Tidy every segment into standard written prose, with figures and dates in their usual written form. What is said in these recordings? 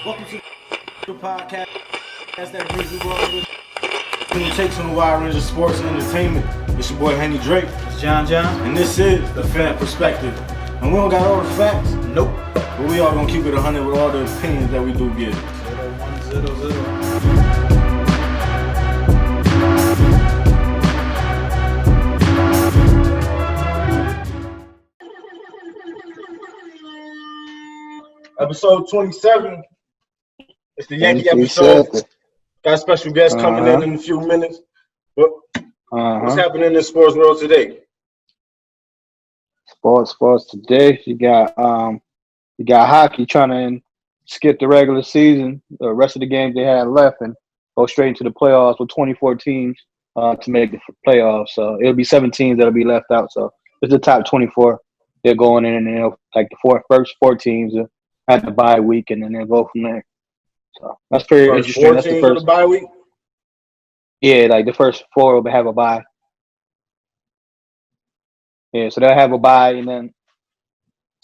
Welcome to the podcast that brings you all the takes on a wide range of sports and entertainment. It's your boy Henny Drake. It's John, and this is the fan perspective. And we don't got all the facts. Nope. But we all gonna keep it 100 with all the opinions that we do give. 0100. Episode 27. It's the Yankee episode. Got a special guest coming in a few minutes. What's happening in the sports world today? Sports today. You got hockey trying to skip the regular season, the rest of the games they had left, and go straight into the playoffs with 24 teams to make the playoffs. So it'll be 7 teams that'll be left out. So it's the top 24. They're going in, and they'll, like the first four teams have the bye week, and then they'll go from there. So that's pretty interesting. That's the first bye week. Yeah, like the first 4 will have a bye. Yeah, so they'll have a bye, and then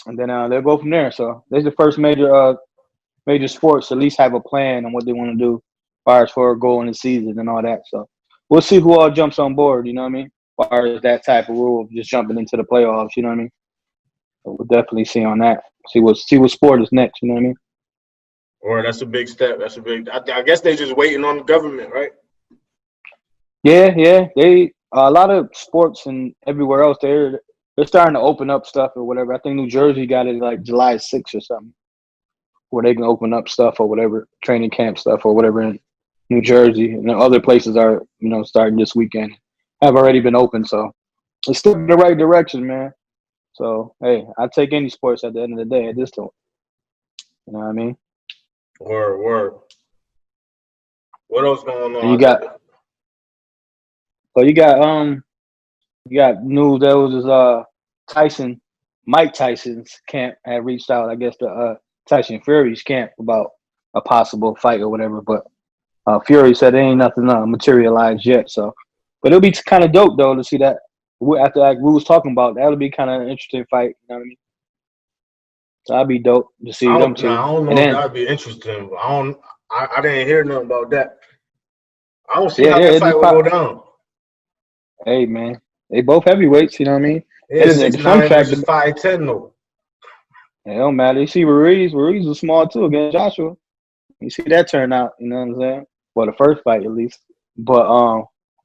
they'll go from there. So there's the first major sports to at least have a plan on what they want to do as far as for a goal in the season and all that. So we'll see who all jumps on board, you know what I mean? As far as that type of rule of just jumping into the playoffs, you know what I mean? So we'll definitely see on that. See what sport is next, you know what I mean? Or that's a big step. I guess they're just waiting on the government, right? Yeah. A lot of sports and everywhere else, they're starting to open up stuff or whatever. I think New Jersey got it like July 6th or something, where they can open up stuff or whatever, training camp stuff or whatever in New Jersey. And other places are, starting this weekend, have already been open. So it's still in the right direction, man. So, hey, I take any sports at the end of the day at this point. You know what I mean? Word. What else going on? You got news that was Mike Tyson's camp had reached out, I guess, to Tyson Fury's camp about a possible fight or whatever. But Fury said there ain't nothing materialized yet. So, but it'll be kind of dope though to see that after like we was talking about. That'll be kind of an interesting fight. You know what I mean? So that'd be dope to see them two. I don't know if that'd be interesting. I didn't hear nothing about that. I don't see how that fight will go down. Hey man, they both heavyweights. You know what I mean? It's 6'9" versus 5'10" though. It don't matter. You see Ruiz was small too against Joshua. You see that turn out. You know what I'm saying? Well, the first fight at least. But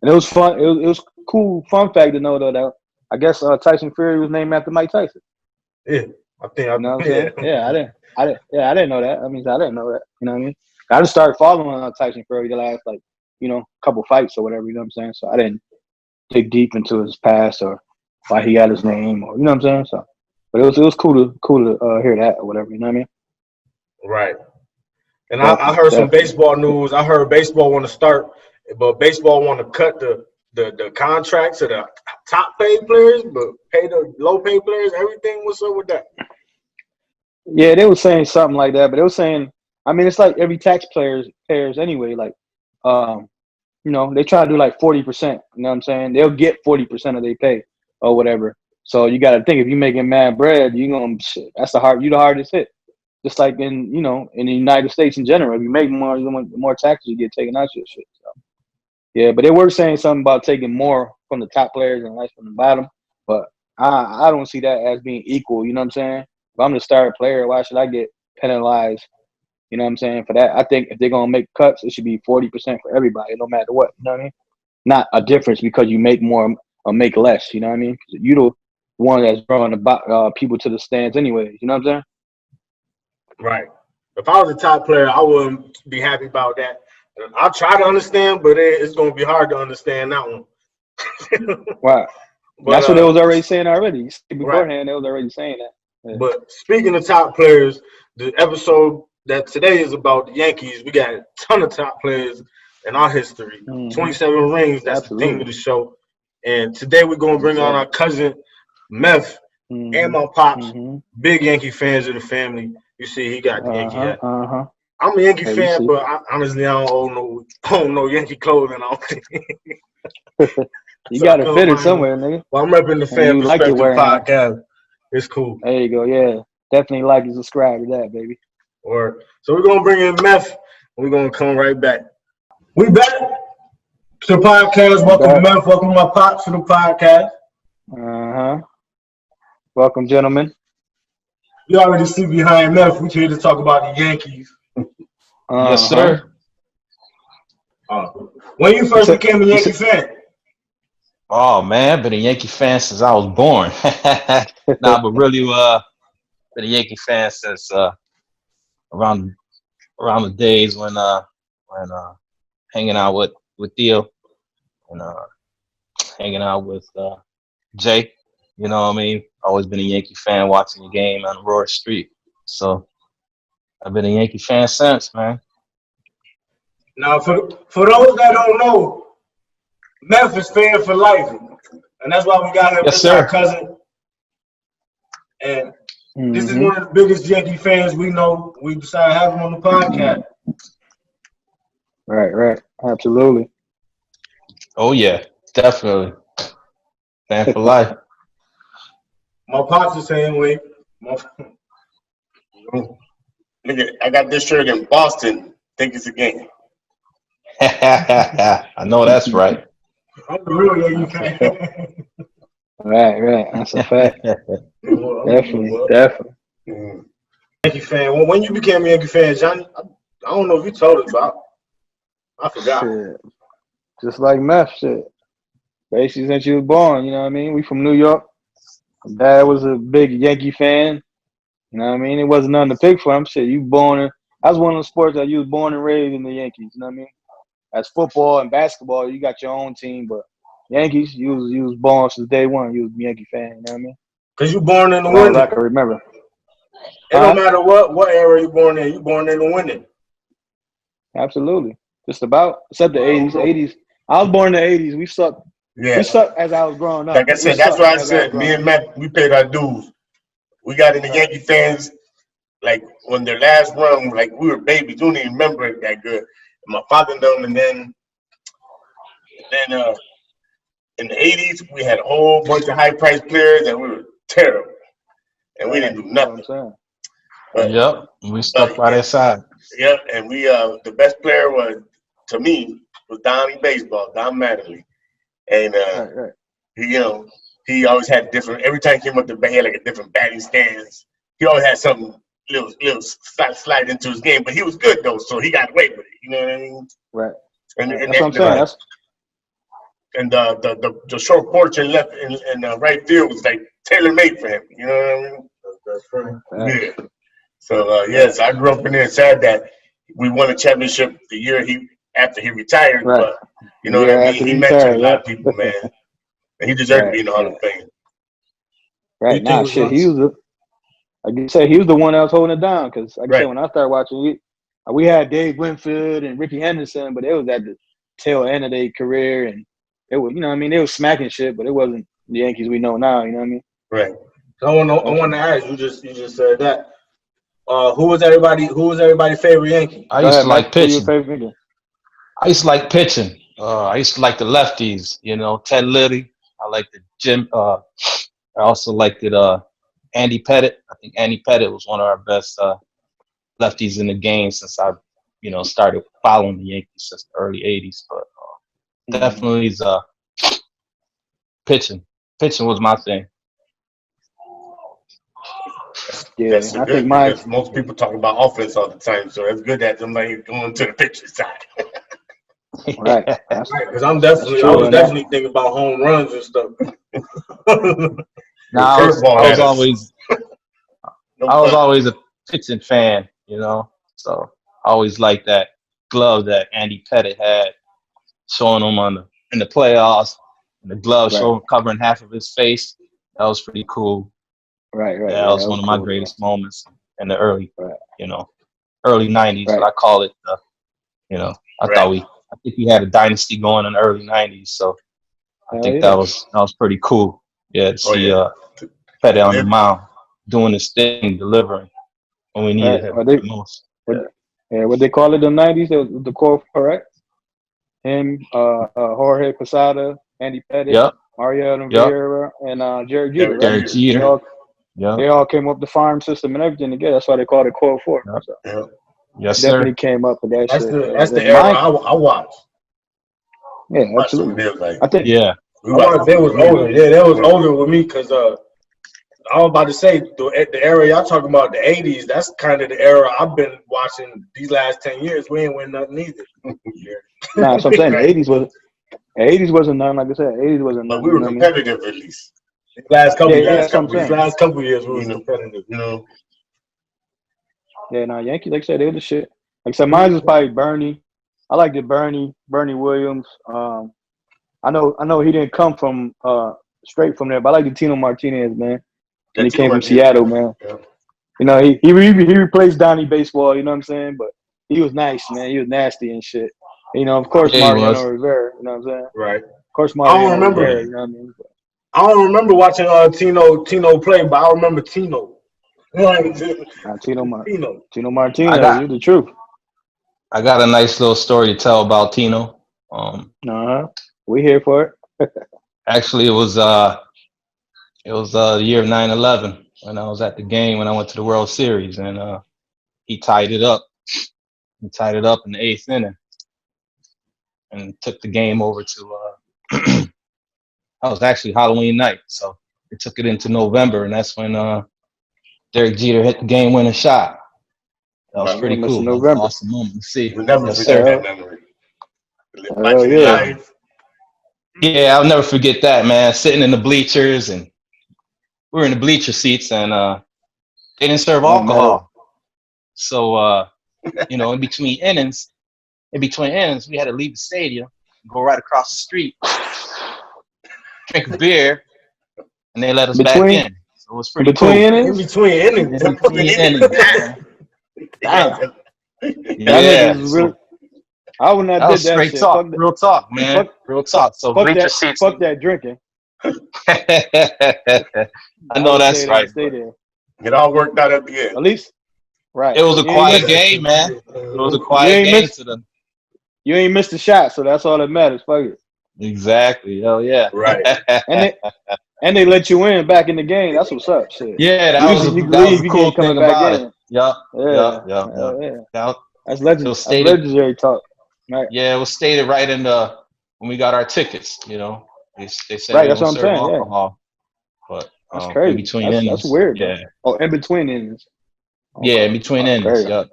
and it was fun. It was cool. Fun fact to know though that I guess Tyson Fury was named after Mike Tyson. Yeah, I think. You know what I'm saying? Yeah, I didn't know that. I didn't know that. You know what I mean? I just started following Tyson Fury the last couple fights or whatever. You know what I'm saying? So I didn't dig deep into his past or why he got his name or you know what I'm saying. So, but it was cool to hear that or whatever. You know what I mean? Right. And I heard some baseball news. I heard baseball want to start, but baseball want to cut the contracts of the top paid players, but pay the low paid players. Everything. What's up with that? Yeah, they were saying something like that, but they were saying, it's like every taxpayers anyway. Like, they try to do like 40%. You know what I'm saying? They'll get 40% of their pay or whatever. So you got to think if you're making mad bread, that's the hardest hit. Just like in the United States in general, if you make more, the more taxes you get taken out your shit. So, yeah, but they were saying something about taking more from the top players and less from the bottom. But I don't see that as being equal. You know what I'm saying? If I'm the star player, why should I get penalized? You know what I'm saying? For that, I think if they're going to make cuts, it should be 40% for everybody, no matter what. You know what I mean? Not a difference because you make more or make less. You know what I mean? You're the one that's drawing people to the stands anyway. You know what I'm saying? Right. If I was a top player, I wouldn't be happy about that. I'll try to understand, but it's going to be hard to understand that one. Wow. That's what they was already saying already. Beforehand, they was already saying that. Yeah. But speaking of top players, the episode that today is about the Yankees. We got a ton of top players in our history. 27 rings, that's the theme of the show. And today we're going to bring on our cousin, Meth, and my pops, big Yankee fans of the family. You see, he got the Yankee hat. I'm a Yankee fan, but honestly, I don't own no Yankee clothing. I don't think. You got to fit it somewhere, nigga. Well, I'm repping the Fan Perspective podcast. It's cool. There you go. Yeah, definitely like and subscribe to that, baby. So we're gonna bring in Meth, and we're gonna come right back. We back to the podcast. Welcome, Meth. Welcome my pops to the podcast. Welcome, gentlemen. You already see behind Meth. We're here to talk about the Yankees. Yes, sir. When you first became a Yankee fan? Oh man, I've been a Yankee fan since I was born. But really, been a Yankee fan since around the days when hanging out with Theo and hanging out with Jay. You know what I mean? Always been a Yankee fan, watching the game on Aurora Street. So I've been a Yankee fan since, man. Now, for those that don't know, Memphis fan for life, and that's why we got him. Yes, This sir. our cousin, and this is one of the biggest Yankee fans we know. We decided to have him on the podcast. Right. Absolutely. Oh yeah, definitely. Fan for life. My pops the same way. Nigga, I got this shirt in Boston. Think it's a game. I know that's right. I'm a real Yankee fan. Right. That's a fact. Definitely. Yankee fan. Well, when you became a Yankee fan, Johnny, I don't know if you told us about. I forgot. Shit. Just like Meth, shit. Basically, since you was born, you know what I mean? We from New York. My dad was a big Yankee fan. You know what I mean? It wasn't nothing to pick for him. Shit, you born in. That's one of the sports that you was born and raised in the Yankees. You know what I mean? As football and basketball, you got your own team, but Yankees, you was born since day one. You was a Yankee fan. You know what I mean? Because you born in the Well, winning. I can remember. It don't matter what era you born in. You born in the winning. Absolutely. Just about. Except the 80s. 80s. I was born in the 80s. We sucked. Yeah. We sucked as I was growing up. Like I said, that's why I said me and Matt, we paid our dues. We got in the Yankee fans, like when their last run, like we were babies. We don't even remember it that good. My father done, and then in the 80s, we had a whole bunch of high-priced players, and we were terrible. And we didn't do nothing. But, yep, we stuck by their side. Yep, and we the best player was, to me, was Donnie Baseball, Don Mattingly. And he always had different. Every time he came up to bat, he had like a different batting stance. He always had something little slide into his game, but he was good though, so he got away with it. You know what I mean? Right. And that's what I'm saying. And the short porch and left and right field was like tailor made for him. You know what I mean? That's right. Yeah. So yes, I grew up in there. Sad that we won a championship the year after he retired, but you know what I mean. He mentored a lot of people, man, and he deserved to be in the Hall of Fame. Right. Nah, shit. He was like you said, he was the one that was holding it down. Because like I said, when I started watching, we had Dave Winfield and Ricky Henderson, but it was at the tail end of their career, and it was, you know what I mean, they was smacking shit, but it wasn't the Yankees we know now. You know what I mean? Right. So I want to ask you. Just said that. Who was everybody's favorite Yankee? I used to like pitching. I used to like pitching. I used to like the lefties. You know, Ted Liddy. I liked the Jim. I also liked it. Andy Pettitte. I think Andy Pettitte was one of our best lefties in the game since I, started following the Yankees since the early '80s. But definitely is pitching. Pitching was my thing. Yeah, that's good because most people talk about offense all the time, so it's good that somebody going to the pitcher side. Right. Because I was definitely thinking about home runs and stuff. I was always a pitching fan, so I always liked that glove that Andy Pettitte had, showing him in the playoffs, and the glove covering half of his face. That was pretty cool. Right. Yeah, that was one of my greatest moments in the early 90s. But I call it, I think we had a dynasty going in the early 90s. So I think that was pretty cool. Yeah, to see Petty on the mound doing his thing, delivering when we needed him the most. What they call it in the 90s, the core, correct? Him, Jorge Posada, Andy Pettitte, Mariano Rivera, and Jared Jeter. Jared Jeter. Yeah. They all came up the farm system and everything together. That's why they called it Core 4. Yep. So Yeah. Yes, definitely sir. came up with that That's shit. the era I watched. Yeah, Watch some absolutely. deals like I think. Yeah. I watched. They was older. Yeah, they was older with me because I was about to say the era y'all talking about, the '80s. That's kind of the era I've been watching these last 10 years. We ain't win nothing either. Nah, so I'm saying Right. the '80s wasn't nothing. Like I said, '80s wasn't But nothing. we You were know what I mean? competitive at least. Last couple Yeah, years, that's what I'm saying. last couple years we was You know, competitive. you know. Yeah, nah, Yankee, like I said, they were the shit. Like I said, mine was probably Bernie. I liked it, Bernie Williams. I know he didn't come from straight from there, but I like the Tino Martinez, man. When he came from Seattle, man. Yeah. You know, he replaced Donnie Baseball, you know what I'm saying? But he was nice, man. He was nasty and shit. You know, of course, Yeah, he was. Mariano Rivera, you know what I'm saying? Right. Of course, I don't Mariano remember. Rivera, you know what I mean? But, I don't remember watching Tino play, but I remember Tino. Tino I Martinez, got you the truth. I got a nice little story to tell about Tino. We here for it. Actually, it was the year of 9/11 when I was at the game when I went to the World Series, and he tied it up. He tied it up in the 8th inning and took the game over to that was actually Halloween night, so they took it into November, and that's when Derek Jeter hit the game-winning shot. That was pretty cool. That was an awesome moment to see. We'll never forget that memory. Watching it live. Yeah, I'll never forget that, man. Sitting in the bleachers, and we were in the bleacher seats, and they didn't serve alcohol. So, in between innings, we had to leave the stadium, go right across the street, drink a beer, and they let us back in. So it was pretty cool. In between innings. In between innings, man. Damn. Yeah. Really, I would not did that straight shit. talk. Real talk, man. Real talk. So bleacher seats. Fuck that drinking. I know that's right. It all worked out at the end. At least, right. It was a quiet game, man. It was a quiet game to them. You ain't missed a shot, so that's all that matters. Fuck it. Exactly. Hell yeah. Right. and they let you in back in the game. That's what's up. Shit. Yeah, that was the cool thing about it. Yeah. That's legendary talk. Right. Yeah, it was stated right in when we got our tickets. They said right. They That's don't what I'm serve saying. alcohol. Yeah. But that's crazy. In between innings. That's weird. Yeah. Oh, in between innings. Yeah, in between innings. Yep.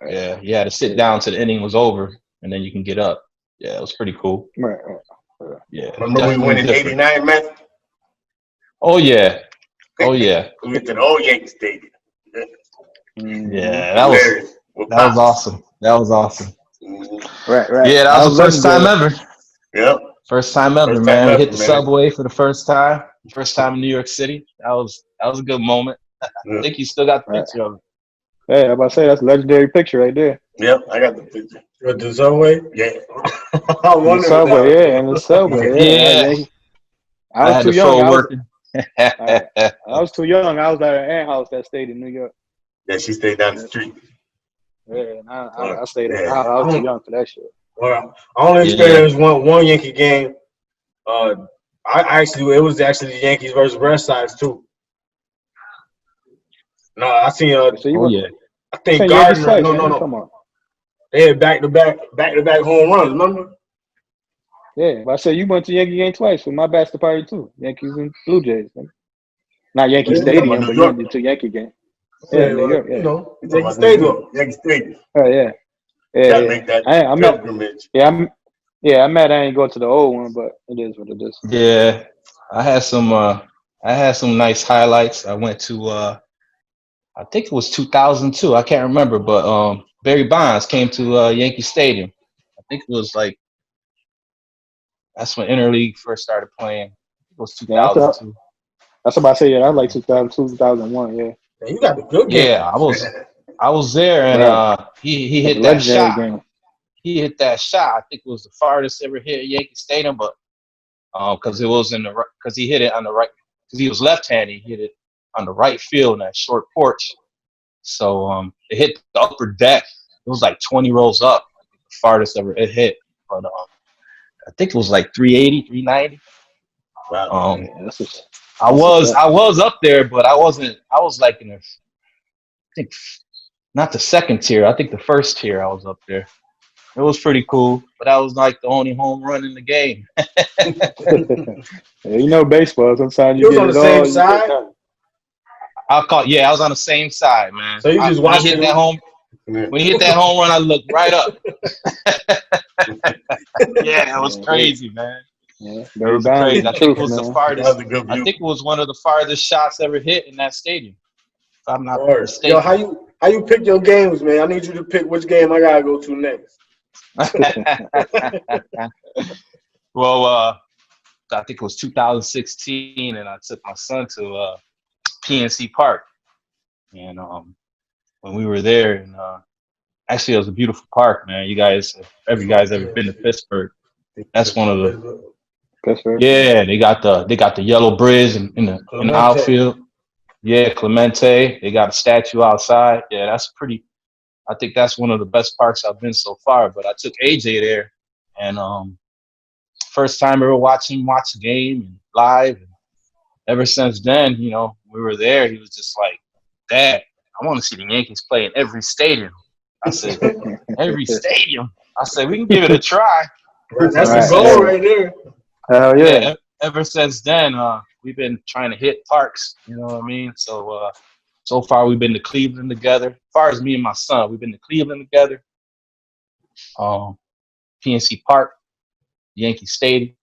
Right. Yeah, you had to sit down till the inning was over, and then you can get up. Yeah, it was pretty cool. Right. Yeah. Remember we went in '89, man? Oh yeah. We went to the old Yankee Stadium. Yeah, that was awesome. That was awesome. Right. Yeah, that was the first time ever. Yep. First time ever, man. We hit the subway for the first time. First time in New York City. That was a good moment. I think you still got the picture of it. Hey, I'm about to say that's a legendary picture right there. Yep, I got the picture. With the subway? Yeah. In the subway. Yeah. I was too young. I was too young. I was at an aunt house that stayed in New York. Yeah, she stayed down the street. Yeah, I stayed there. I was too young for that shit. Well, I only experienced one Yankee game. It was actually the Yankees versus Red Sox too. No, I seen I think Gardner. No. They had back-to-back home runs. Remember? Yeah, but I said you went to Yankee game twice with my bachelor party too. Yankees and Blue Jays. Not Yankee Stadium, but you went to Yankee game. Yeah, New York. Yeah. Yankee Stadium. Yankee Stadium. Oh yeah. Gotta make that pilgrimage. I'm mad I ain't go to the old one, but it is what it is. Yeah, I had some nice highlights. I went to I think it was 2002. I can't remember, but Barry Bonds came to Yankee Stadium. I think it was that's when Interleague first started playing. It was 2002. That's what I say. Yeah, that was like 2002, 2001. Yeah. You got the good game. Yeah, I was there, and he hit that shot. Game. He hit that shot. I think it was the farthest ever hit at Yankee Stadium, but because it was because he hit it on the right, because he was left-handed, he hit it on the right field in that short porch. So it hit the upper deck. It was like 20 rows up, the farthest ever it hit. But I think it was like 380, 390. Wow. I was up there, but I wasn't. I was like in I think not the second tier. I think the first tier. I was up there. It was pretty cool, but that was like the only home run in the game. Yeah, you know baseball. Sometimes You you was get on the it same all. You get side, nothing. I was on the same side, man. so you just When he watched hit it. that home, when he hit that home run, I looked right up. Yeah, it was crazy, man. Yeah, It Barry was Bonds is crazy. the I think it truth, was the man. That was farthest. a good I view. think it was one of the farthest shots ever hit in that stadium. If I'm not Yo, mistaken. how you pick your games, man? I need you to pick which game I gotta go to next. Well, I think it was 2016, and I took my son to PNC Park, and when we were there, and actually it was a beautiful park, man. You guys ever been to Pittsburgh? That's one of the they got the yellow bridge in the outfield. Yeah, Clemente. They got a statue outside. Yeah, that's pretty. I think that's one of the best parks I've been so far. But I took AJ there, and first time ever watching him watch a game and live. And ever since then, we were there. He was just like, "Dad, I want to see the Yankees play in every stadium." I said, "Every stadium." I said, "We can give it a try." That's the goal right there. Hell yeah. Yeah. Ever since then, we've been trying to hit parks. You know what I mean? So far we've been to Cleveland together. As far as me and my son, we've been to Cleveland together. PNC Park, Yankee Stadium.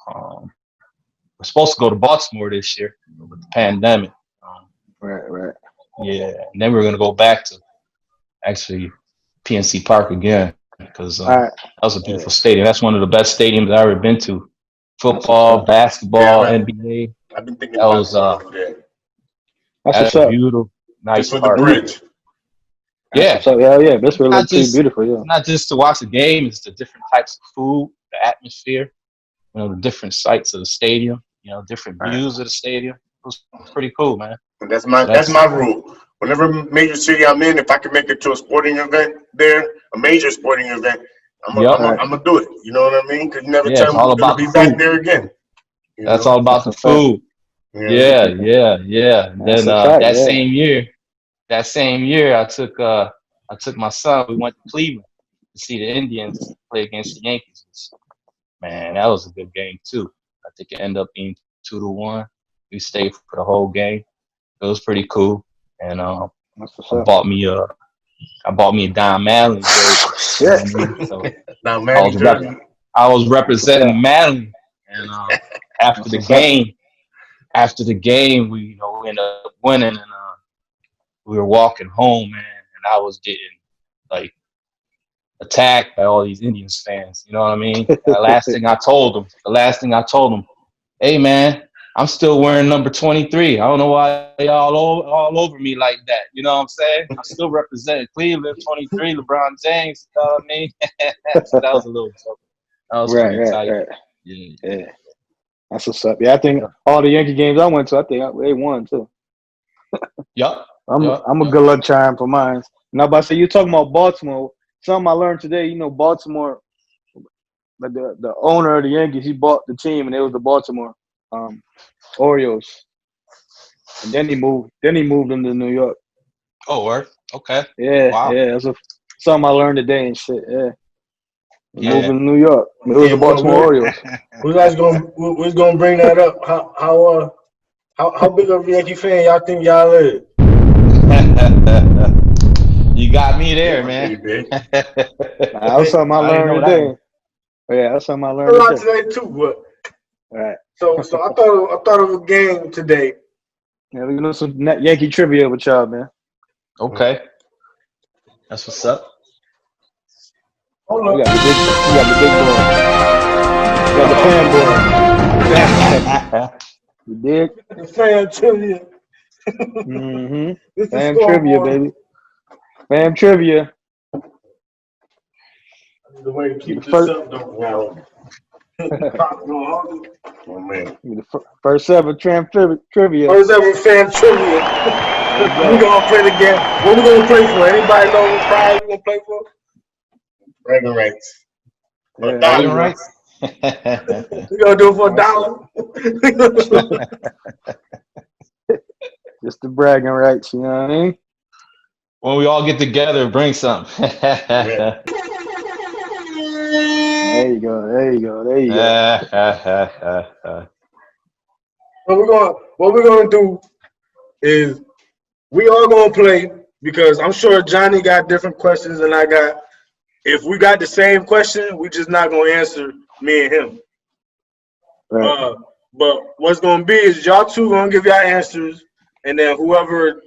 We're supposed to go to Baltimore this year with the pandemic. Right. Yeah, and then we're gonna go back to actually PNC Park again because that was a beautiful stadium. That's one of the best stadiums I've ever been to. Football, basketball, NBA. I've been thinking about going over there. That's a beautiful, nice just for park. the bridge. Yeah. Hell yeah, that's really beautiful. Yeah. Not just to watch the game, it's the different types of food, the atmosphere, the different sites of the stadium, different views of the stadium. It was pretty cool, man. And that's my rule. Whenever major city I'm in, if I can make it to a sporting event there, a major sporting event, I'm gonna do it. You know what I mean? Because you never tell me we're gonna be back there again. That's all about the food. Yeah. And then that same year, I took my son. We went to Cleveland to see the Indians play against the Yankees. Man, that was a good game too. I think it ended up being 2-1. We stayed for the whole game. It was pretty cool. And I bought me a Don Madden jersey. So I was representing Madden. And after the game, we ended up winning, and we were walking home, man, and I was getting like attacked by all these Indians fans. You know what I mean? The last thing I told them, "Hey, man, I'm still wearing number 23. I don't know why they all over me like that. You know what I'm saying? I'm still representing Cleveland, 23, LeBron James. You know what I mean?" So that was a little joke. That was pretty tight. Right. Yeah. That's what's up. Yeah, I think all the Yankee games I went to, I think they won too. Yup. I'm a good luck charm for mine. Now, but I say you're talking about Baltimore. Something I learned today. Baltimore. But the owner of the Yankees, he bought the team, and it was the Baltimore Orioles. And then he moved them to New York. Oh, word. Okay. Yeah. Wow. Yeah. That's something I learned today and shit. Yeah. Moving to New York. It was the Baltimore Orioles. We're gonna bring that up. How big of a Yankee fan y'all think y'all is? You got me there, man. That was something I learned today. Yeah, that's something I learned a lot today too, but right. So I thought of a game today. Yeah, we're gonna do some Yankee trivia with y'all, man. Okay. That's what's up. Hold on. You got the big boy. You got the fan boy. You dig? The fan trivia. Fan trivia, baby. Fan trivia. The way to keep this up, don't wow. Oh man. The first ever trivia. First ever fan trivia. We're gonna play the game. What we gonna play for? Anybody know what prize we gonna play for? Bragging rights. Bragging rights? You gonna do it for $1? Just the bragging rights, you know what I mean? When we all get together, bring something. There you go. There you go. There you go. What we're gonna do is we all gonna play because I'm sure Johnny got different questions than I got. If we got the same question, we just not gonna answer me and him. Right. But what's gonna be is y'all two gonna give y'all answers, and then whoever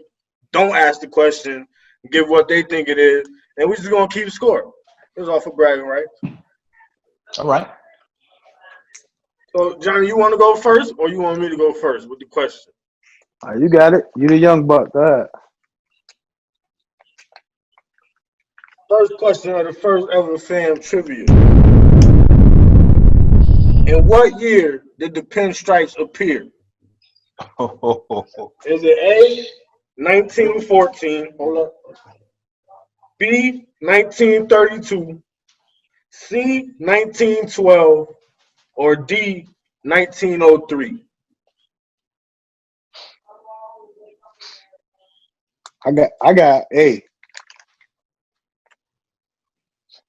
don't ask the question give what they think it is, and we just gonna keep score. It's all for bragging rights. All right. So Johnny, you want to go first, or you want me to go first with the question? You got it. You the young buck. Go ahead. First question of the first ever Pham trivia. In what year did the pinstripes appear? Is it A, 1914, hold up, B, 1932, C, 1912, or D, 1903? I got A.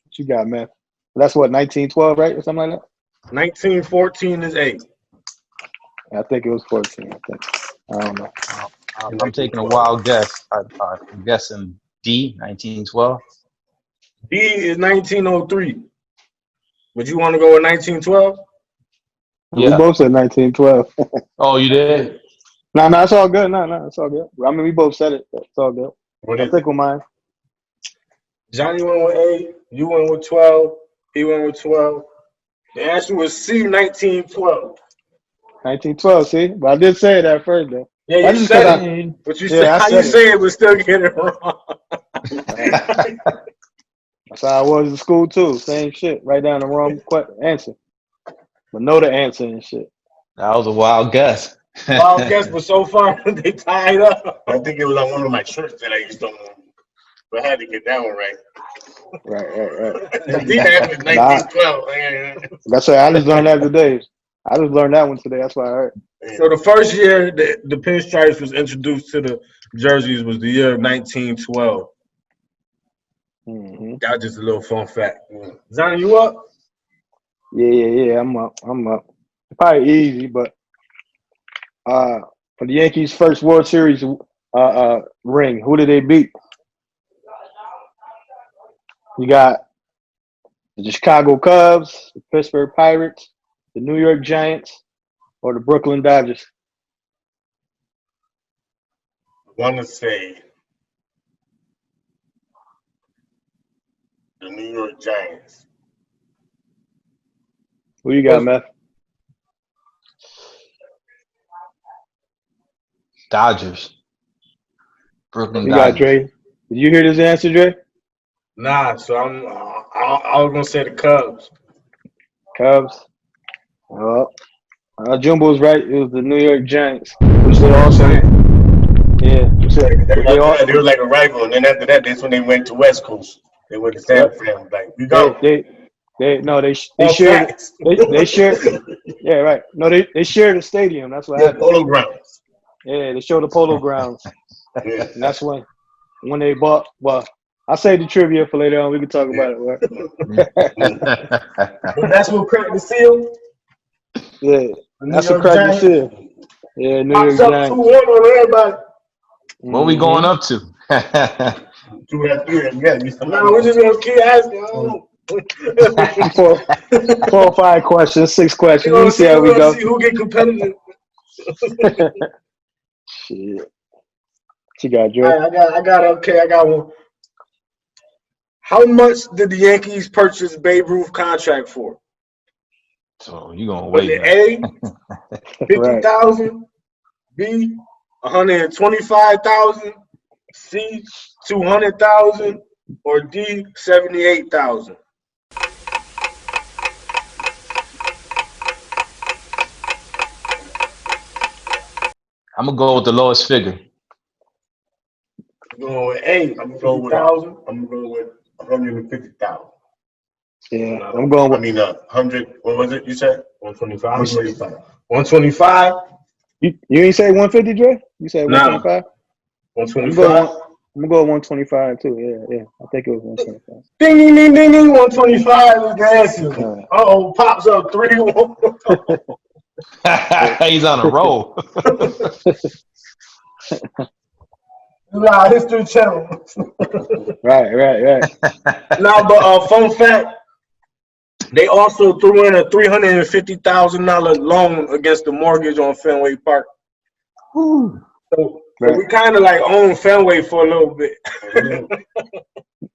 What you got, man? That's what, 1912, right? Or something like that? 1914 is A. I think it was 14, I think. I don't know. I'm taking a wild guess. I'm guessing D, 1912. D is 1903. Would you want to go with 1912? Yeah. We both said 1912. Oh, you did? No, it's all good. No, it's all good. I mean, we both said it. It's all good. I think with mine. Johnny went with A. You went with 12. He went with 12. The answer was C, 1912. 1912, see? But I did say it at first, though. Yeah, you said it. But you said how you say it, but still get it wrong. That's how I was in school, too. Same shit. Write down the wrong answer. But know the answer and shit. That was a wild guess. Wild guess, but so far they tied up. I think it was on one of my shirts that I used to own. But I had to get that one right. Right. D happened in 1912. That's right. I just learned that today. I just learned that one today. That's why I heard. So the first year the pinstripes was introduced to the jerseys was the year of 1912. Mm-hmm. That's just a little fun fact. Johnny, you up? Yeah. I'm up. Probably easy, but for the Yankees' first World Series ring, who did they beat? You got the Chicago Cubs, the Pittsburgh Pirates, the New York Giants, or the Brooklyn Dodgers? I want to say the New York Giants. Who you got, Meth? Dodgers. Brooklyn You Dodgers. got Dre. Did you hear this answer, Dre? Nah, so I was gonna say the Cubs. Cubs. Well, Jumbo's right. It was the New York Giants, which they also. Yeah, they were like a rival, and then after that, that's when they went to West Coast. They went to San Fran. Like we go. They shared. They shared. Yeah, right. No, they shared a stadium. That's what happened. Polo grounds. Yeah, they showed the Polo grounds. Yeah. And that's when they bought. Well, I'll save the trivia for later on. We can talk about it. Right? But that's what cracked the seal. Yeah, that's what cracked the seal. Yeah, New York Giants. 2-1 on everybody. What we going up to? 2-3. Yeah, no, we're just gonna keep asking. 4 or 5 questions, 6 questions. We'll see how we go. See who get competitive. Shit. What you got, Joe? Right, I got one. How much did the Yankees purchase Babe Ruth contract for? So you gonna Was wait? it A, 50,000, B, 125,000, C, 200,000, or D, 78,000? I'm gonna go with the lowest figure. I'm going with A. I'm gonna go with 150,000. Yeah, I'm going with. 100. What was it? You said 125. 125. 125. You ain't say 150, Dre? You said 125. 125. I'm gonna go 125 too. Yeah. I think it was 125. Ding, ding, ding, ding, ding. 125 is the answer. Pops up 3-1. He's on a roll. Nah, History Channel. Right. But fun fact, they also threw in a $350,000 loan against the mortgage on Fenway Park. So we kind of like own Fenway for a little bit.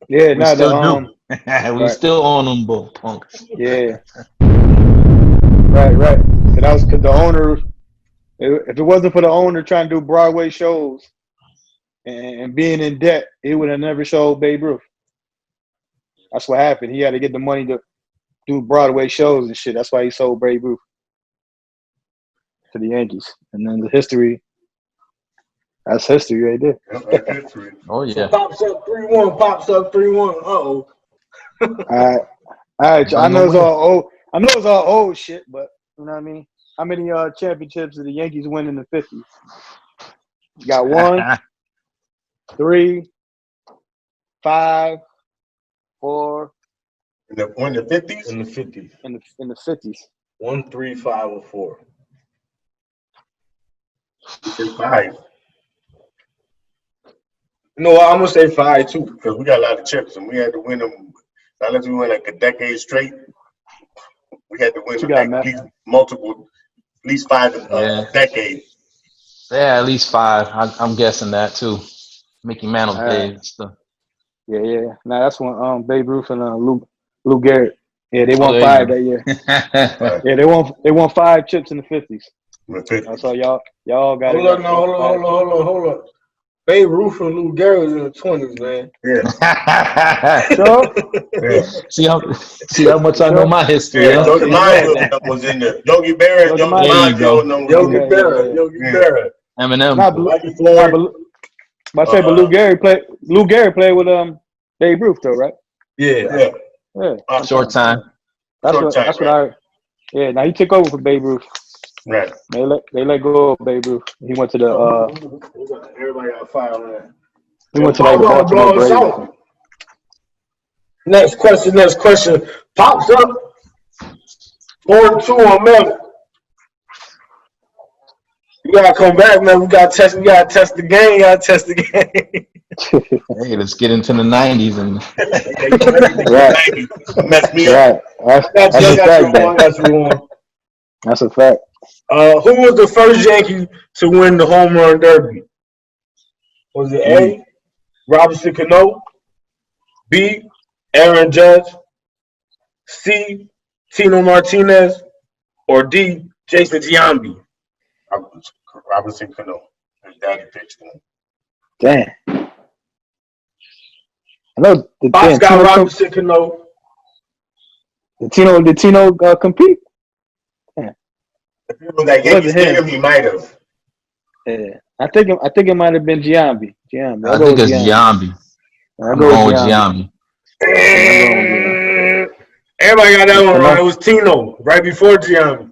Yeah, we still do. We still own them both punks. Yeah. Right. That was because the owner. If it wasn't for the owner trying to do Broadway shows and being in debt, he would have never showed Babe Ruth. That's what happened. He had to get the money to do Broadway shows and shit. That's why he sold Babe Ruth to the Yankees. And then the history. That's history right there. Oh yeah. So pops up 3-1. Pops up 3-1. Uh-oh. All right. I know it's all old. I know it's all old shit, but you know what I mean. How many championships did the Yankees win in the 50s? You got 1, 3, 5, 4. In the 50s? In the 50s. In the 50s. 1, 3, 5, or 4. You say 5. No, I'm gonna say 5 too, because we got a lot of chips and we had to win them. Not unless we went like a decade straight. We had to win them like at least 5 a decade. Yeah, at least 5. I'm guessing that too. Mickey Mantle days. Yeah. Now that's when Babe Ruth and Lou Gehrig. Yeah, they won 5 that year. Yeah, they won 5 chips in the 50s. So y'all got it. Hold up. Babe Ruth and Lou Gehrig was in the 20s, man. Yeah. Sure. See how much I know my history. Yeah, Yogi Berra was in there. Yogi Berra, Yogi Berra. Eminem. But Lou Gehrig played with Babe Ruth though, right? Yeah. Short time. That's what I. Yeah. Now he took over for Babe Ruth. Right. They let go of Babe Ruth. He went to the. Everybody got fire on that. He went to the Baltimore Braves. Next question. Pops up. 4-2 on Melvin. You gotta come back, man. We gotta test the game. Hey, let's get into the 90s and mess me up. That's a fact. Who was the first Yankee to win the home run derby? Was it A, Robinson Cano, B, Aaron Judge, C, Tino Martinez, or D, Jason Giambi? Robinson Cano. His daddy pitched him. Damn. I know Pops got Robinson Cano. Did Tino compete? If it was that Yankee Stadium, he might have. Yeah, I think it might have been Giambi. I think it's Giambi. I'm going with Giambi. Everybody got that one right. It was Tino right before Giambi.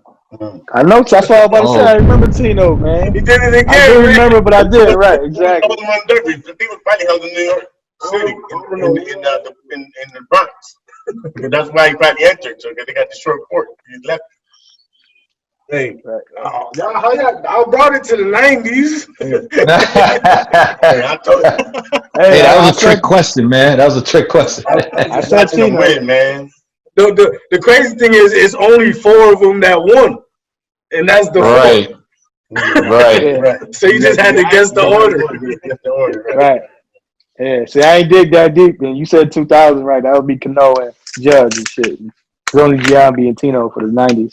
I know. That's what I was about to say. I remember Tino, man. He did it again. I do remember, but I did it right. Exactly. He was probably held in New York City in the Bronx. That's why he probably entered. So they got the short court. He left. Hey, I brought it to the 90s. I told you. Hey, that was a trick question, man. That was a trick question. I said Tino win, man. The crazy thing is, it's only 4 of them that won, and that's the right. Right. So you just had to guess the order. Right. Yeah. See, I ain't dig that deep. And you said 2000, right? That would be Cano and Judge and shit. It's only Giambi and Tino for the 90s.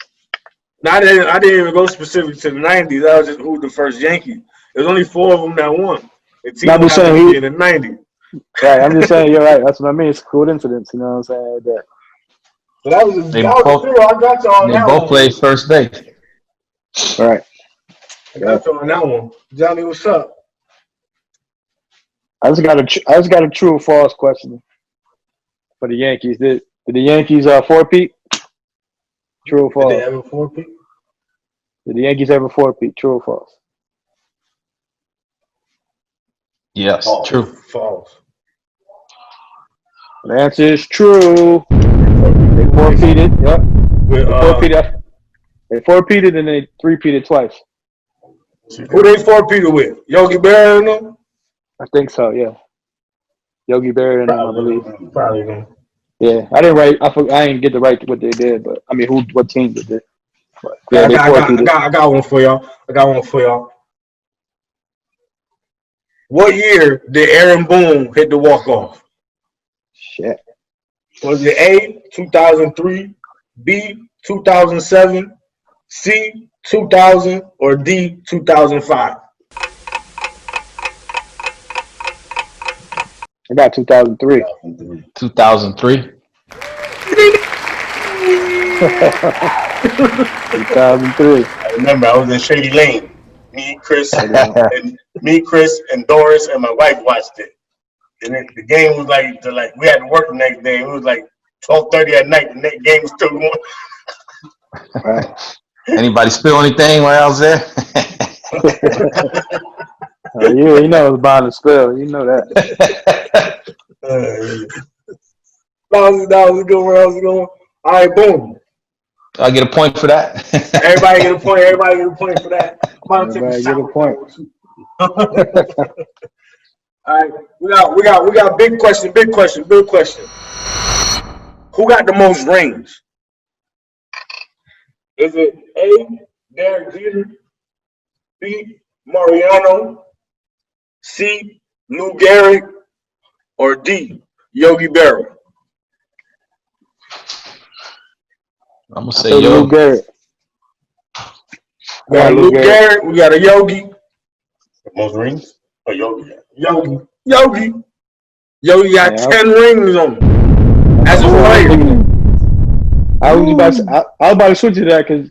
No, I didn't even go specific to the 90s. That was just who the first Yankee. There's only 4 of them that won. And Tino happened to be in the 90s. Right. I'm just saying, you're right. That's what I mean. It's a coincidence. You know what I'm saying? Like that. So that was I got you on that one. They both played first base. Right. I got you on that one. Johnny, what's up? I just got a true or false question for the Yankees. Did the Yankees four-peat? True or false? Did they ever four-peat? Did the Yankees ever four-peat? True or false? Yes, true. False. The answer is true. They four-peated. Yep. They four-peated and they three-peated twice. Who they four-peated with? Yogi Berra and them? I think so, yeah. Yogi Berra and them, I believe. Probably them. Yeah, I didn't write. I didn't get to write what they did, but I mean, what team they did. But, yeah, I got one for y'all. What year did Aaron Boone hit the walk-off? Shit. Was it A, 2003, B, 2007, C, 2000, or D, 2005? I got 2003. 2003. 2003. I remember I was in Shady Lane. Me, Chris, and Doris and my wife watched it. And the game was like we had to work the next day. It was like 12:30 at night. The next game was still going. Right. Anybody spill anything while I was there? Yeah, you know it's bound to spill. You know that. That was a good one. That was a good one. All right, boom. I get a point for that. Everybody get a point. Everybody get a point for that. Everybody get a point. All right, we got big question. Who got the most rings? Is it A, Derek Jeter, B, Mariano, C, Lou Gehrig, or D, Yogi Berra? I'm gonna say Yogi. Lou Gehrig. We got Lou Gehrig. We got a Yogi. Most rings? Or Yogi? Yogi got 10 rings on him. As a player. I was about to switch to that because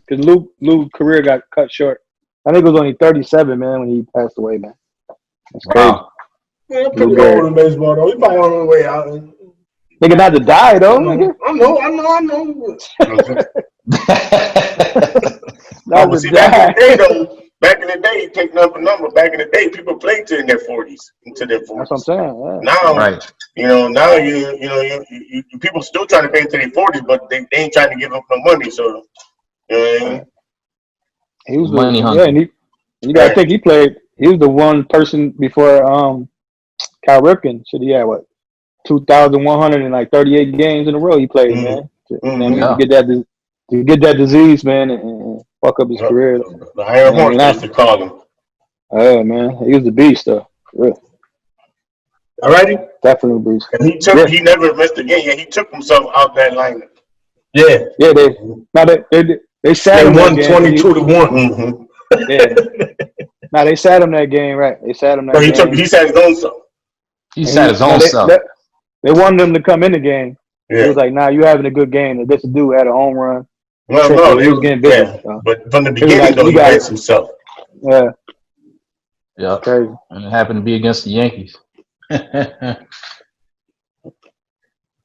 Lou's career got cut short. I think it was only 37, man, when he passed away, man. That's crazy. Wow. Yeah, pretty old in baseball, though. He probably on the way out. Nigga not to die, though. I know. Back in the day, taking up a number. Back in the day, people played into their 40s. That's what I'm saying. Yeah. Now, right. Now you people still trying to play into their 40s, but they ain't trying to give up no money. So, he was money hungry. hungry. Yeah, and you gotta think he was the one person before Cal Ripken. Should he had 2,138 games in a row he played, man. To get that disease, man, and fuck up his career. The Iron Horse, they used to call him. Oh man, he was the beast though. Real. Alrighty, definitely a beast. And he never missed a game. Yeah, he took himself out that lineup. Yeah. They sat him. They won 22-1. Mm-hmm. Yeah. They sat him that game, right? They sat him that game. He sat his own self. He sat his own self. They wanted him to come in the game. Yeah. He was like, "Nah, you having a good game." And this dude had a home run. Well, no, he was getting busy. Yeah. But from the beginning, he hits himself. Yeah. Yeah. Crazy. And it happened to be against the Yankees.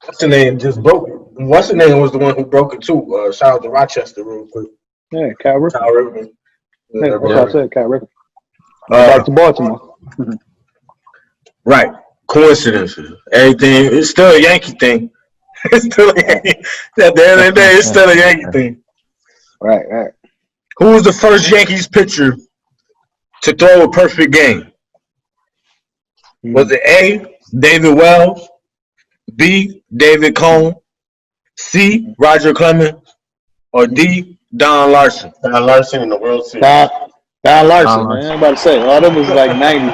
What's the name just broke it? What's the name was the one who broke it too? Shout out to Rochester real quick. Yeah, Cal Ripken. Yeah, that's what I said, Cal Ripken. Back to Baltimore. Right. Coincidences. Everything. It's still a Yankee thing. It's still a Yankee. At the end of the day, it's still a Yankee thing. Right. Who was the first Yankees pitcher to throw a perfect game? Was it A, David Wells, B, David Cone, C, Roger Clemens, or D, Don Larson? Don Larson in the World Series. Don Larson, man. I'm about to say, all them was like 90.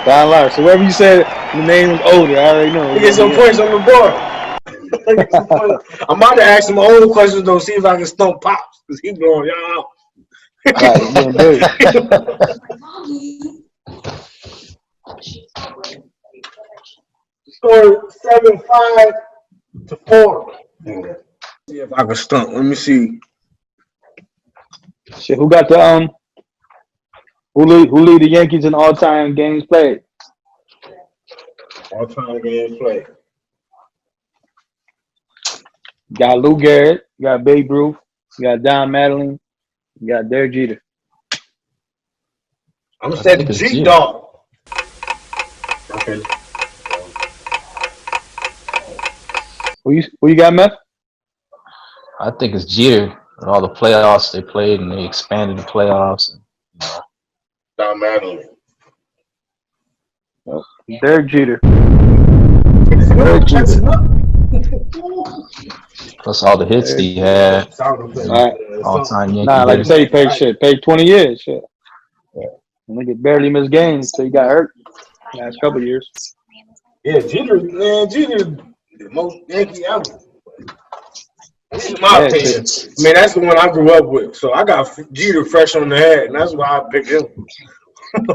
Don Larson. Whoever you said the name was older, I already know. He get some points on the board. I'm about to ask him old questions though, see if I can stump Pops, because he's going, y'all. Right, big. Score 7-5-4. See if I can stump. Let me see. Shit, who got the who lead the Yankees in all-time games played? All-time games played. You got Lou Gehrig. You got Babe Ruth. You got Don Mattingly. You got Derek Jeter. I'm gonna say the G Dog. Okay. Who you got, Meth? I think it's Jeter. And all the playoffs they played, and they expanded the playoffs. Don Mattingly. Derek Jeter. Plus all the hits he had. All-time Yankee. Nah, like you say, he paid 20 years. Shit. Nigga barely missed games till he got hurt last couple of years. Yeah, Jeter, the most Yankee ever. This is my opinion. Man, that's the one I grew up with. So I got Jeter fresh on the head, and that's why I picked him.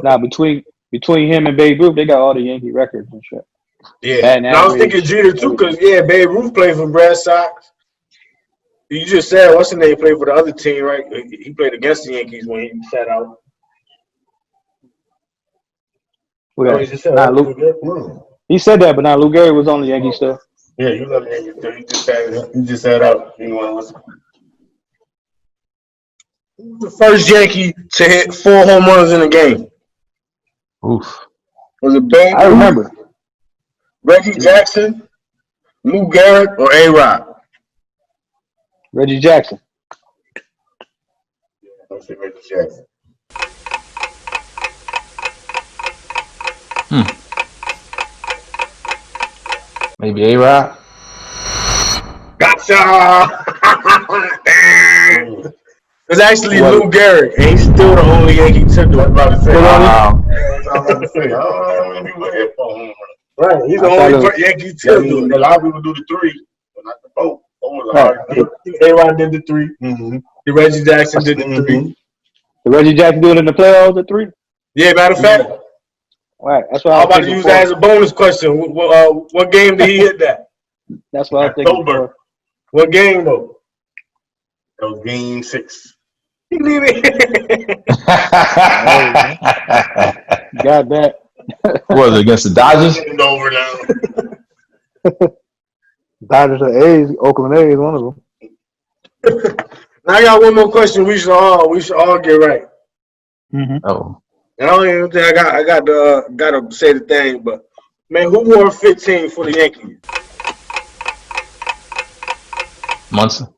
Now, between him and Babe Ruth, they got all the Yankee records and shit. Yeah, and I was thinking Jeter too, because Babe Ruth played for Red Sox. You just said what's the name? Played for the other team, right? He played against the Yankees when he sat out. He said that, but now Lou Gehrig was on the Yankees still. Yeah, you love the Yankees still. He just sat out. You want to listen? The first Yankee to hit 4 home runs in a game. Oof. Was it Babe? I remember. Reggie Jackson, Lou Gehrig, or A-Rod? Reggie Jackson. I'm saying Reggie Jackson. Maybe A-Rod? Gotcha! It's actually Lou Gehrig, and he's still the only Yankee to do it. About to say, wow. Right, he's the only Yankee to do it. A lot of people do the 3, but not the 4. A-Rod did the 3. Mm-hmm. The Reggie Jackson did the 3. Did Reggie Jackson do it in the playoffs at 3? Yeah, matter of fact. Right, that's why I'm about to use that as a bonus question. What game did he hit that? That's what I was thinking. For. What game though? That was game 6. He did it. Got that. What was it, against the Dodgers? Over now. Dodgers or A's, Oakland A's, one of them. Now I got one more question. We should all get right. Mm-hmm. Oh. I don't even think I got to say the thing, but man, who wore 15 for the Yankees? Munson.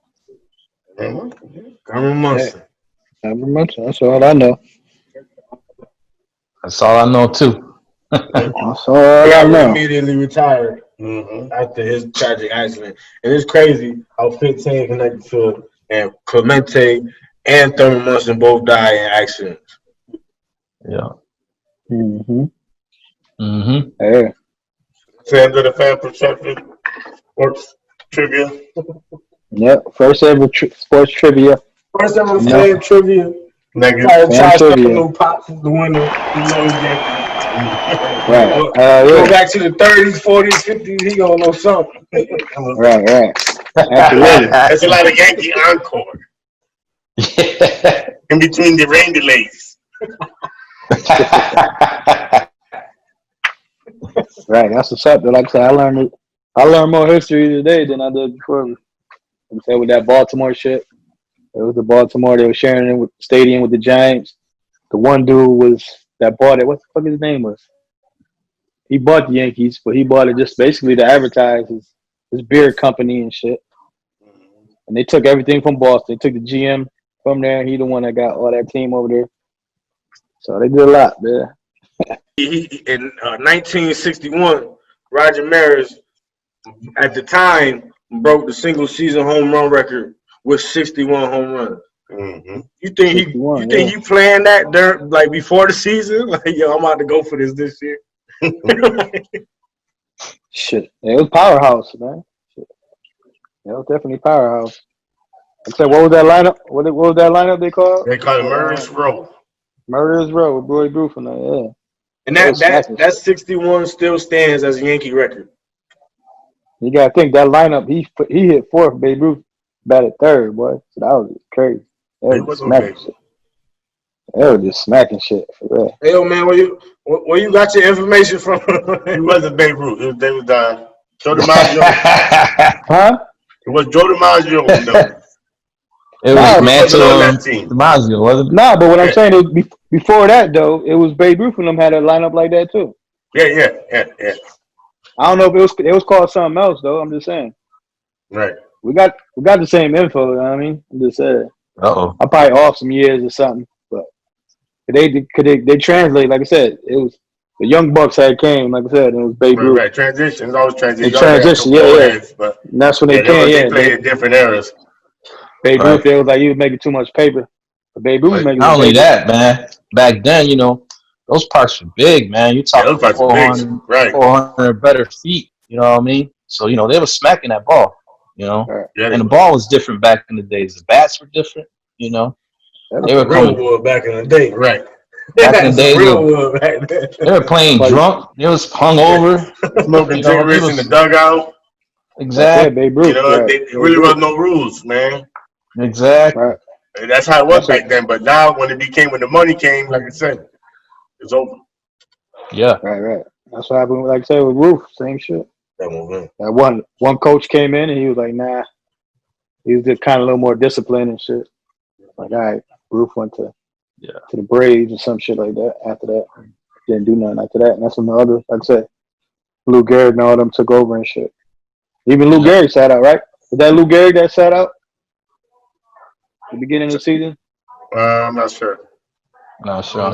Cameron Munson. Cameron Munson. That's all I know. That's all I know too. That's all I know. Immediately retired after his tragic accident, and it's crazy how 15 connected to and Clemente and Thurman Munson both died in accidents. Yeah. Mm-hmm. Mm-hmm. Yeah. Fans of the fan perspective sports trivia. Yep. First ever sports trivia. First ever fan trivia. Negative. Trivia. Pops is the winner. Right. Go back to the 30s, 40s, 50s. He gonna know something. Right. Absolutely. That's a lot of Yankee encore. In between the rain delays. Right, that's what's up. Like I said, I learned more history today than I did before. With that Baltimore shit, it was the Baltimore. They were sharing it with the stadium with the Giants. The one dude was that bought it. What the fuck his name was? He bought the Yankees, but he bought it just basically to advertise his beer company and shit. And they took everything from Boston. They took the GM from there. He the one that got all that team over there. So they did a lot, man. In 1961, Roger Maris, at the time, broke the single-season home run record with 61 home runs. Mm-hmm. You think he planned that during, like before the season? Like, yo, I'm about to go for this year. Shit, it was powerhouse, man. Shit. It was definitely powerhouse. Except what was that lineup? What was that lineup they called? They called it Murder's Row. Murder's Row with Roy Bruce on there, yeah. And that 61 still stands as a Yankee record. You gotta think that lineup. He hit fourth. Babe Ruth batted third, boy. So that was crazy. They were just smacking shit for real. Hey, yo, man, where you got your information from? He wasn't Babe Ruth. They was Joe DiMaggio. Huh? It was Joe DiMaggio. It was Mantle on that and team. DiMaggio, wasn't it? Nah, but what I'm saying is before that though, it was Babe Ruth and them had a lineup like that too. Yeah. I don't know if it was called something else though. I'm just saying. Right. We got the same info. You know what I mean? I'm just saying. Uh-oh. I'm probably off some years or something, but they translate. Like I said, it was the Young Bucks had came. Like I said, it was Babe Ruth. Right. Transition. It's always transition. They transition. Yeah. Heads, but and that's when they came. They played in different eras. Babe Ruth, they was like, you was making too much paper. But Babe Ruth was making not only paper. that, man. Back then, those parks were big, man. You talking 400 better feet. You know what I mean? So they were smacking that ball. And the ball was different back in the days. The bats were different. They were real wood back in the day, right? Back in the days, real wood back then. They were playing drunk. They was hung over, smoking cigarettes in the dugout. Exactly. Yeah, Babe Ruth. There really was no rules, man. Exactly. Right. That's how it was back then. But now, when the money came, like I said, it's over. Yeah. Right. That's what happened. Like I said, with Ruth, same shit. That one coach came in and he was like, nah. He was just kind of a little more disciplined and shit. Like, all right, Ruth went to the Braves or some shit like that. After that, didn't do nothing after that. And that's when the other, like I said, Lou Gehrig and all them took over and shit. Even Lou Gehrig sat out, right? Was that Lou Gehrig that sat out? The beginning of the season? I'm not sure. Not sure. I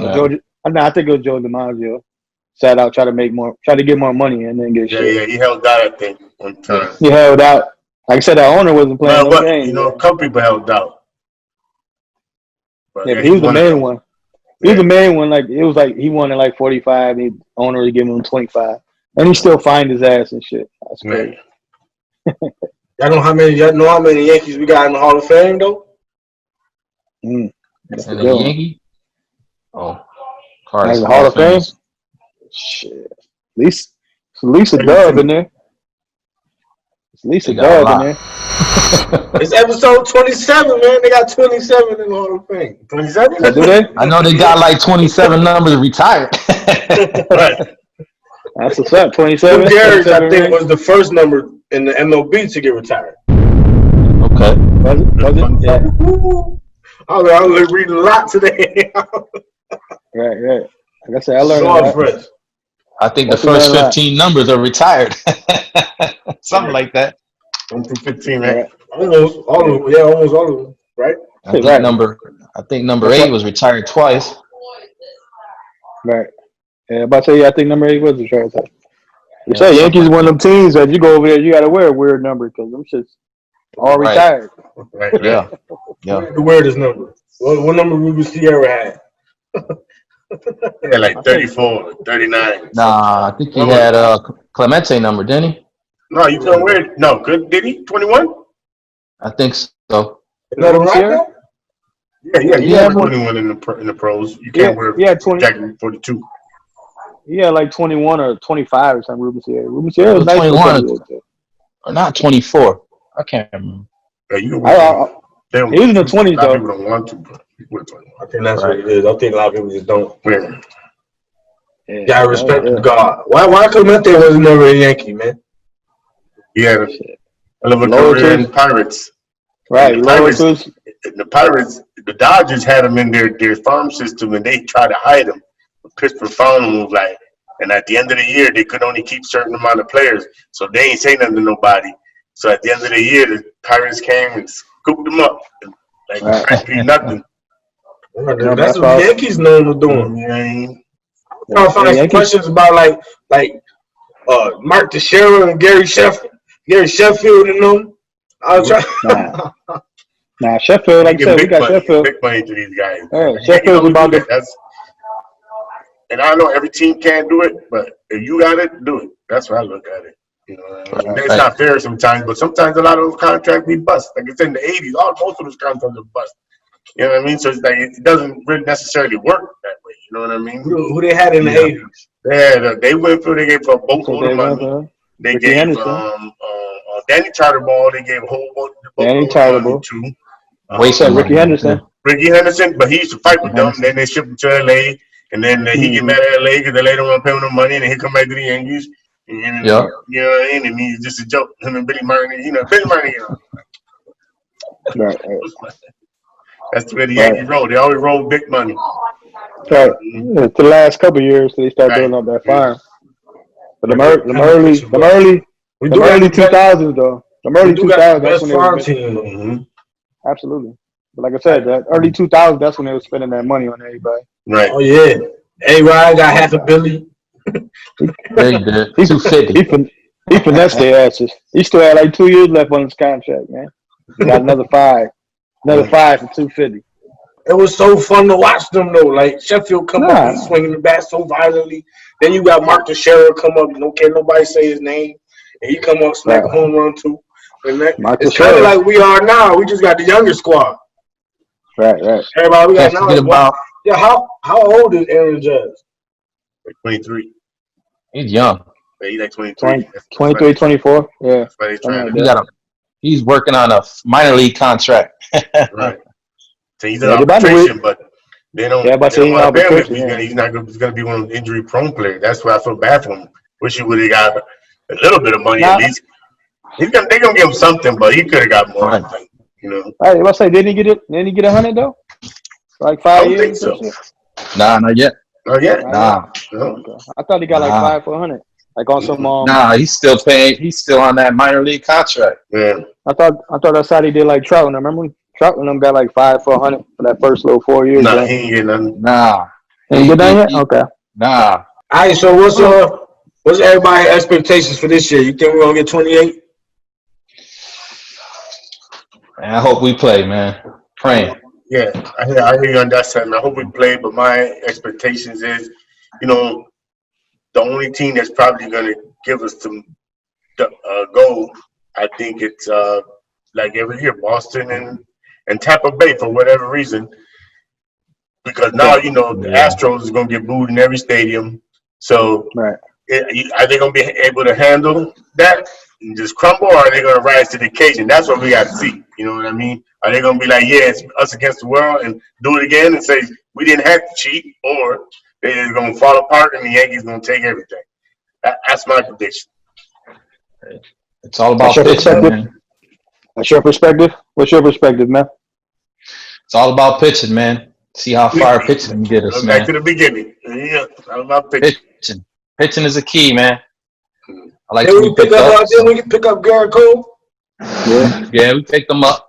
think it was Joe DiMaggio. Sat out, try to get more money and then get shit. Yeah, he held out, I think, one time. He held out. Like I said, the owner wasn't playing no games. A couple people held out. But but he was the main one. He was the main one. Like it was like he wanted like 45. The owner was giving him 25, and he still fined his ass and shit. That's crazy. Y'all know how many Yankees we got in the Hall of Fame though? That's the Yankee. Oh, the Hall of Fame. Shit, at least a dub in there. At least a dub in there. It's episode 27, man. They got 27 in the Hall of Fame. 27? Do they? I know they got like 27 numbers retired. Right. That's what's up. 27. Gehrig, I think, was the first number in the MLB to get retired. Okay. Was it? Yeah. I was reading a lot today. Right. Like I said, I learned a lot. I think the first 15 numbers are retired. Something like that. 1 through 15, right? Almost all of them. Yeah, almost all of them. Right? I think number 8 was retired twice. Right. Yeah, about to say, I think number 8 was retired twice. You say Yankees one of them teams that you go over there, you got to wear a weird number because them shits all retired. Right. Yeah. The weirdest number. What number Ruby Sierra had? Yeah, like 34, 39. Nah, I think he had Clemente number, didn't he? No, you couldn't wear it. No, did he? 21? I think so. Yeah, he had 21 in the pros. You can't wear jacket 42. Yeah, like 21 or 25 or something. Ruben Sierra was nice 21 or not 24. I can't remember. Yeah, he was in the 20s though. People don't want to, but I think that's what it is. I think a lot of people just don't. Yeah. Gotta respect God. Why Clemente wasn't never a Yankee, man? He had a little career in Pirates. Right. The Pirates, the Dodgers had him in their farm system, and they tried to hide him. Pittsburgh found him, and at the end of the year, they could only keep certain amount of players, so they ain't say nothing to nobody. So at the end of the year, the Pirates came and scooped him up, practically nothing. That's what the Yankees known for doing. I find some questions about like Mark Teixeira and Gary Sheffield and them. I was trying. Nah, Sheffield. Like I said, we got Sheffield. Big money to these guys. Sheffield's about the. And I know every team can't do it, but if you got it, do it. That's how I look at it. It's not fair sometimes, but sometimes a lot of those contracts be bust. Like it's in the 80s, most of those contracts are bust. You know what I mean? So it's like it doesn't really necessarily work that way. You know what I mean? Who they had in the 80s? Yeah, they went through. They gave a boatload of money. They gave Danny Charterball. They gave a whole boatload of money to. Ricky Henderson. Ricky Henderson, but he used to fight with them. Then they shipped him to LA, and then he get mad at LA because they later want to pay him the money, and then he come back to the Yankees. And, you know what I mean? And he's just a joke. Him and Billy Martin, Billy Martin, Right. That's the way the Yankees roll. They always roll big money. Right. Yeah, the last couple of years, they started building up that farm. But the early 2000s though. The early 2000s, that's when they were team. Absolutely. But like I said, that early 2000s, that's when they were spending that money on everybody. Right. Oh yeah. A-Rod got half a billion. Yeah, he did. 250. He finessed their asses. He still had like 2 years left on his contract, man. He got another 5. Another 5 for 250. It was so fun to watch them though. Like Sheffield come up and swinging the bat so violently. Then you got Mark Teixeira come up. Don't care nobody say his name, and he come up smack a home run too. And it's kind of like we are now. We just got the younger squad. Right. Everybody we got now. Yeah. How old is Aaron Judge? Like 23. He's young. Yeah, he's like 23. 23, 24. Yeah. That's why he's trying to. He's working on a minor league contract. Right. So he's an arbitration, but they don't want to pay him. He's going to be one of the injury-prone players. That's why I feel bad for him. Wish he would have got a little bit of money at least. They're going to give him something, but he could have got more. I think, I was say, didn't he get it? Didn't he get 100 though? Like 5 years? I don't think so. Nah, not yet. Not yet. Nah. Okay. I thought he got like 5 for 100. Like on some. Nah, he's still paying. He's still on that minor league contract. Yeah. I thought that's how he did like Trout. Remember when Trout and them got like 5 for 100 for that first little 4 years? Nah, he ain't getting nothing. Nah. He ain't get that yet? Okay. Nah. All right. So what's everybody's expectations for this year? You think we're gonna get 28? Man, I hope we play, man. Praying. Yeah, I hear you on that side. I hope we play, but my expectations is, the only team that's probably going to give us some goal, I think it's like every year, Boston and Tampa Bay for whatever reason. Because now, the Astros is going to get booed in every stadium. So are they going to be able to handle that and just crumble, or are they going to rise to the occasion? That's what we got to see. You know what I mean? Are they going to be like, yeah, it's us against the world and do it again and say we didn't have to cheat, or they're going to fall apart and the Yankees going to take everything? That's my prediction. It's all about pitching, man. That's your perspective? What's your perspective, man? It's all about pitching, man. See how far pitching can get us, man. Back to the beginning. Yeah, it's all about pitching. Pitching is a key, man. I like we pick up. Then we can pick up Garrett Cole. Yeah, we picked them up.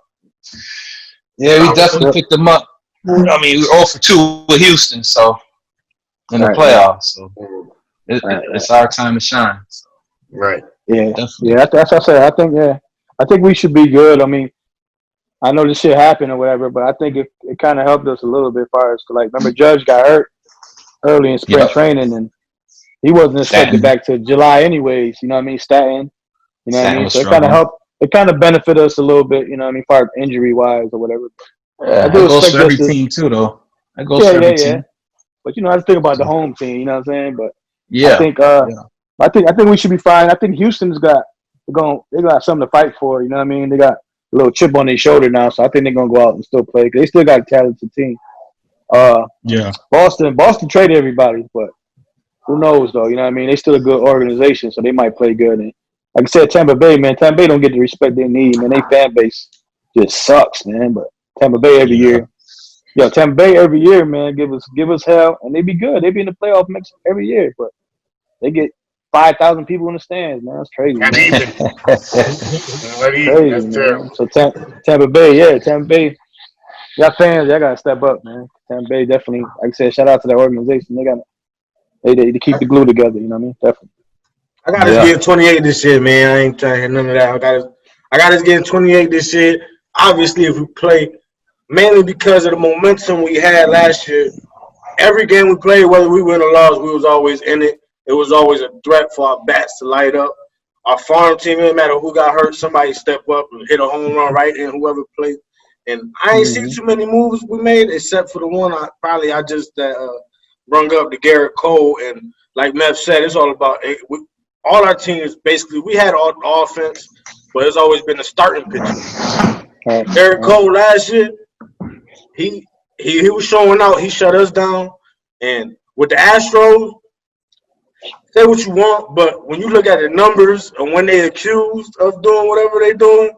Yeah, we definitely picked them up. I mean, we were 0-2 with Houston, so in the playoffs. So it's our time to shine. So. Right. Yeah. Definitely. Yeah, that's what I said. I think we should be good. I mean, I know this shit happened or whatever, but I think it kind of helped us a little bit far as to, like, remember Judge got hurt early in spring training, and he wasn't expected back to July anyways. You know what I mean? Staten. You know what I mean? So it kind of helped. It kind of benefited us a little bit. You know what I mean? Far injury-wise or whatever. Yeah, that goes for every team too, though. That goes for every team. But I just think about the home team. You know what I'm saying? But yeah, I think we should be fine. I think Houston's got something to fight for. You know what I mean? They got a little chip on their shoulder now, so I think they're gonna go out and still play. They still got a talented team. Boston traded everybody, but who knows though? You know what I mean? They still a good organization, so they might play good. And like I said, Tampa Bay don't get the respect they need, man. Their fan base just sucks, man. But Tampa Bay every year, man, give us hell, and they be good. They be in the playoff mix every year, but they get 5,000 people in the stands, man. That's crazy. Not man. even. Crazy, That's man. terrible. So Tampa Bay, y'all fans, y'all gotta step up, man. Tampa Bay definitely, like I said, shout out to that organization. They keep the glue together. You know what I mean? Definitely. I got us getting 28 this year, man. I ain't trying to hear none of that. I got us getting 28 this year. Obviously, if we play, mainly because of the momentum we had last year, every game we played, whether we win or lost, we was always in it. It was always a threat for our bats to light up. Our farm team, no matter who got hurt, somebody step up and hit a home run right in whoever played. And I ain't seen too many moves we made except for the one I just rung up to Garrett Cole. And like Mev said, it's all about all our teams. Basically, we had all the offense, but it's always been the starting pitcher. Garrett Cole last year, he was showing out. He shut us down. And with the Astros, say what you want, but when you look at the numbers and when they accused of doing whatever they doing,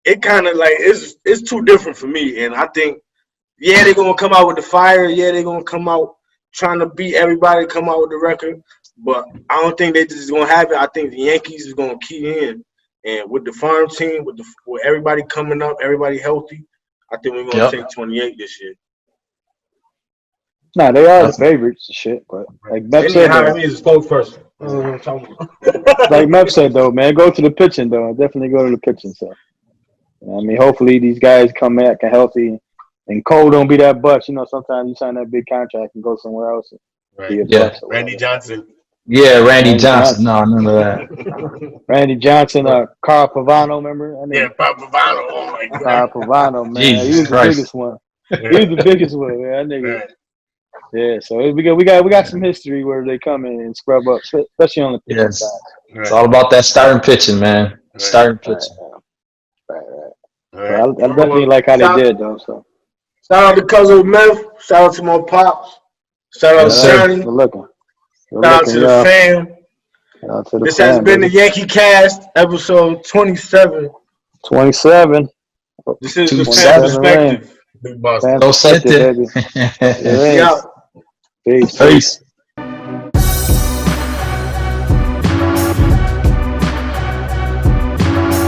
it kind of like it's too different for me. And I think, yeah, they're gonna come out with the fire. Yeah, they're gonna come out trying to beat everybody, come out with the record. But I don't think they just gonna have it. I think the Yankees is gonna key in, and with the farm team, with everybody coming up, everybody healthy, I think we're gonna take 28 this year. Nah, they are the favorites and shit, but like Mep said, I mean, it's a spokesperson. Like Mep said, though, man, go to the pitching, though. Definitely go to the pitching. So, I mean, hopefully these guys come back and healthy, and Cole don't be that bust. You know, sometimes you sign that big contract and go somewhere else. And be a bust. Randy Johnson. Yeah, Randy Johnson. No, none of that. Randy Johnson, Carl Pavano, remember? Yeah, Carl Pavano. Oh my God. Carl Pavano, man, Jesus he was Christ. the biggest one. He was the biggest one, man. That nigga. Yeah, so we got some history where they come in and scrub up, especially on the pitching side. It's all about that starting pitching, man. Starting pitching. Right. I definitely like how they did, though. So shout out to Cousin Meth. Shout out to my pops. Shout out to Johnny. Shout out to the fam. This has been the YankeeCast, episode 27. 27. This is the fan perspective. Big boss. Don't set it. Peace.